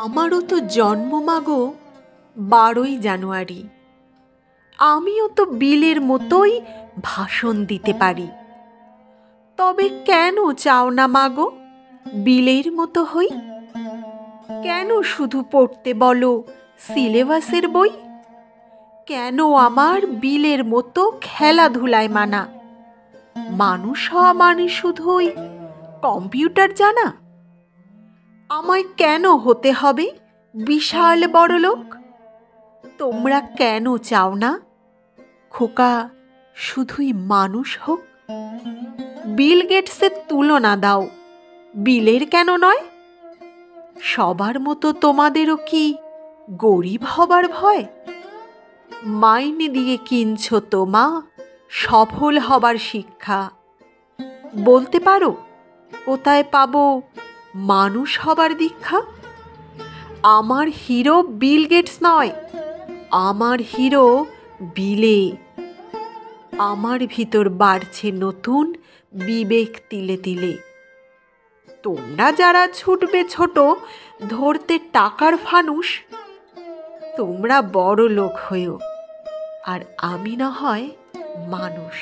আমারও তো জন্ম মাগো 12ই জানুয়ারি। আমিও তো বিলের মতোই ভাষণ দিতে পারি। তবে কেন চাও না মাগো বিলের মতো হই? কেন শুধু পড়তে বলো সিলেবাসের বই? কেন আমার বিলের মতো খেলাধুলায় মানা? মানুষ হওয়া মানে শুধুই কম্পিউটার জানা? আমায় কেন হতে হবে বিশাল বড়লোক? তোমরা কেন চাও না খোকা শুধুই মানুষ হোক? বিল গেটসের তুলনা দাও, বিলের কেন নয়? সবার মতো তোমাদেরও কি গরিব হবার ভয়? মাইনে দিয়ে কিনছ তো মা সফল হবার শিক্ষা। বলতে পারো কোথায় পাবো মানুষ হবার দীক্ষা? আমার হিরো বিল গেটস নয়, আমার হিরো বিলে। আমার ভিতর বাড়ছে নতুন বিবেক তিলে তিলে। তোমরা যারা ছুটবে ছোট ধরতে টাকার ফানুস, তোমরা বড় লোক হয়েও আর আমি না হয় মানুষ।